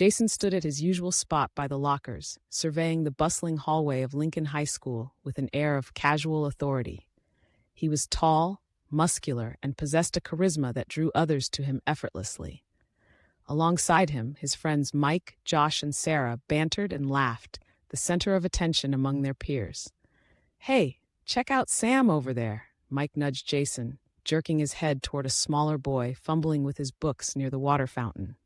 Jason stood at his usual spot by the lockers, surveying the bustling hallway of Lincoln High School with an air of casual authority. He was tall, muscular, and possessed a charisma that drew others to him effortlessly. Alongside him, his friends Mike, Josh, and Sarah bantered and laughed, the center of attention among their peers. "Hey, check out Sam over there," Mike nudged Jason, jerking his head toward a smaller boy fumbling with his books near the water fountain.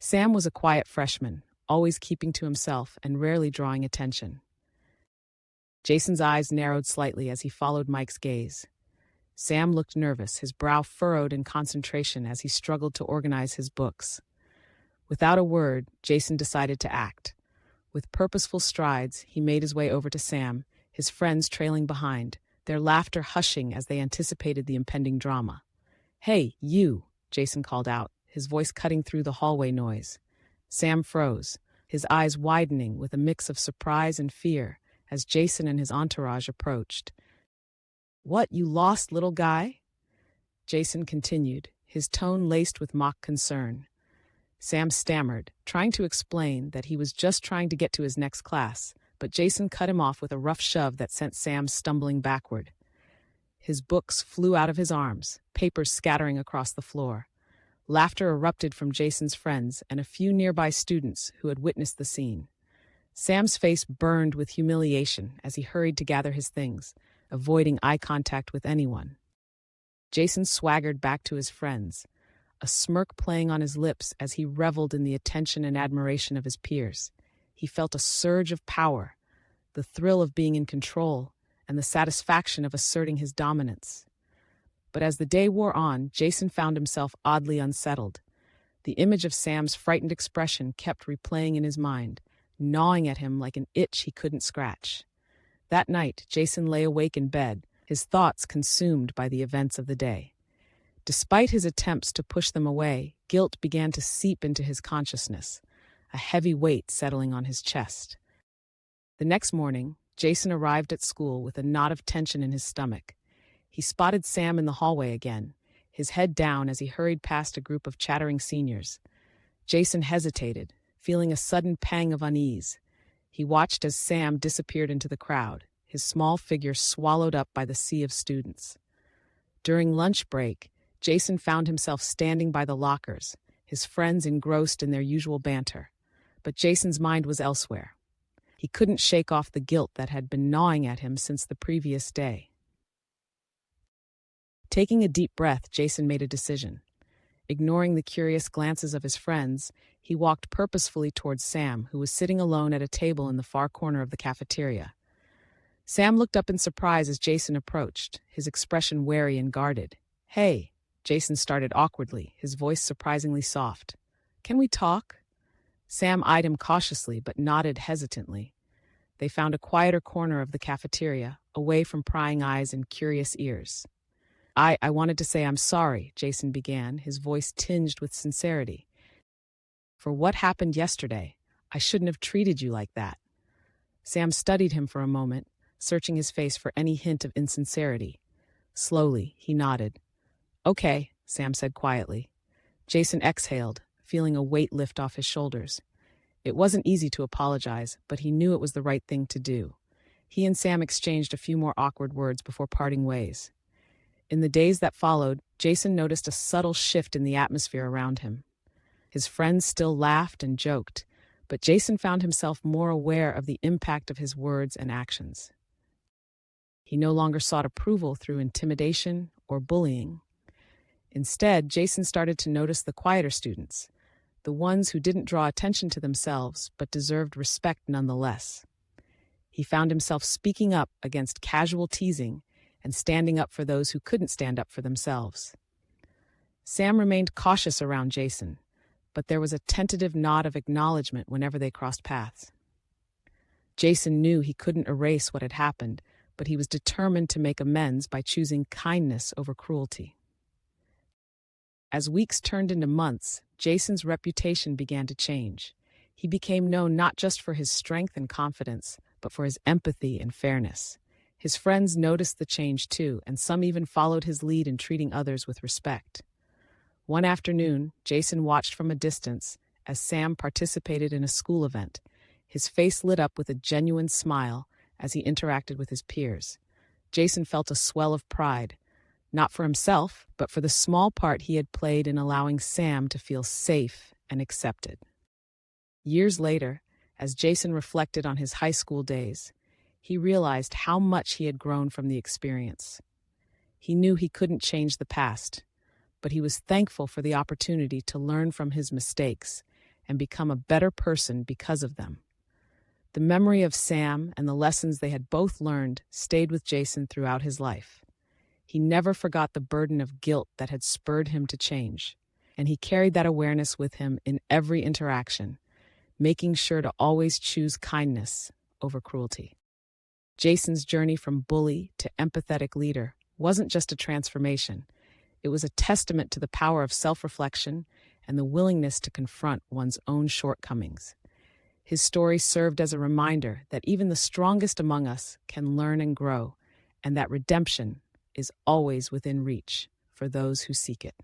Sam was a quiet freshman, always keeping to himself and rarely drawing attention. Jason's eyes narrowed slightly as he followed Mike's gaze. Sam looked nervous, his brow furrowed in concentration as he struggled to organize his books. Without a word, Jason decided to act. With purposeful strides, he made his way over to Sam, his friends trailing behind, their laughter hushing as they anticipated the impending drama. "Hey, you," Jason called out, his voice cutting through the hallway noise. Sam froze, his eyes widening with a mix of surprise and fear as Jason and his entourage approached. "What, you lost, little guy?" Jason continued, his tone laced with mock concern. Sam stammered, trying to explain that he was just trying to get to his next class, but Jason cut him off with a rough shove that sent Sam stumbling backward. His books flew out of his arms, papers scattering across the floor. Laughter erupted from Jason's friends and a few nearby students who had witnessed the scene. Sam's face burned with humiliation as he hurried to gather his things, avoiding eye contact with anyone. Jason swaggered back to his friends, a smirk playing on his lips as he reveled in the attention and admiration of his peers. He felt a surge of power, the thrill of being in control, and the satisfaction of asserting his dominance. But as the day wore on, Jason found himself oddly unsettled. The image of Sam's frightened expression kept replaying in his mind, gnawing at him like an itch he couldn't scratch. That night, Jason lay awake in bed, his thoughts consumed by the events of the day. Despite his attempts to push them away, guilt began to seep into his consciousness, a heavy weight settling on his chest. The next morning, Jason arrived at school with a knot of tension in his stomach. He spotted Sam in the hallway again, his head down as he hurried past a group of chattering seniors. Jason hesitated, feeling a sudden pang of unease. He watched as Sam disappeared into the crowd, his small figure swallowed up by the sea of students. During lunch break, Jason found himself standing by the lockers, his friends engrossed in their usual banter. But Jason's mind was elsewhere. He couldn't shake off the guilt that had been gnawing at him since the previous day. Taking a deep breath, Jason made a decision. Ignoring the curious glances of his friends, he walked purposefully towards Sam, who was sitting alone at a table in the far corner of the cafeteria. Sam looked up in surprise as Jason approached, his expression wary and guarded. "Hey," Jason started awkwardly, his voice surprisingly soft. "Can we talk?" Sam eyed him cautiously but nodded hesitantly. They found a quieter corner of the cafeteria, away from prying eyes and curious ears. I wanted to say I'm sorry," Jason began, his voice tinged with sincerity. "For what happened yesterday. I shouldn't have treated you like that." Sam studied him for a moment, searching his face for any hint of insincerity. Slowly, he nodded. "Okay," Sam said quietly. Jason exhaled, feeling a weight lift off his shoulders. It wasn't easy to apologize, but he knew it was the right thing to do. He and Sam exchanged a few more awkward words before parting ways. In the days that followed, Jason noticed a subtle shift in the atmosphere around him. His friends still laughed and joked, but Jason found himself more aware of the impact of his words and actions. He no longer sought approval through intimidation or bullying. Instead, Jason started to notice the quieter students, the ones who didn't draw attention to themselves but deserved respect nonetheless. He found himself speaking up against casual teasing and standing up for those who couldn't stand up for themselves. Sam remained cautious around Jason, but there was a tentative nod of acknowledgement whenever they crossed paths. Jason knew he couldn't erase what had happened, but he was determined to make amends by choosing kindness over cruelty. As weeks turned into months, Jason's reputation began to change. He became known not just for his strength and confidence, but for his empathy and fairness. His friends noticed the change too, and some even followed his lead in treating others with respect. One afternoon, Jason watched from a distance as Sam participated in a school event. His face lit up with a genuine smile as he interacted with his peers. Jason felt a swell of pride, not for himself, but for the small part he had played in allowing Sam to feel safe and accepted. Years later, as Jason reflected on his high school days, he realized how much he had grown from the experience. He knew he couldn't change the past, but he was thankful for the opportunity to learn from his mistakes and become a better person because of them. The memory of Sam and the lessons they had both learned stayed with Jason throughout his life. He never forgot the burden of guilt that had spurred him to change, and he carried that awareness with him in every interaction, making sure to always choose kindness over cruelty. Jason's journey from bully to empathetic leader wasn't just a transformation. It was a testament to the power of self-reflection and the willingness to confront one's own shortcomings. His story served as a reminder that even the strongest among us can learn and grow, and that redemption is always within reach for those who seek it.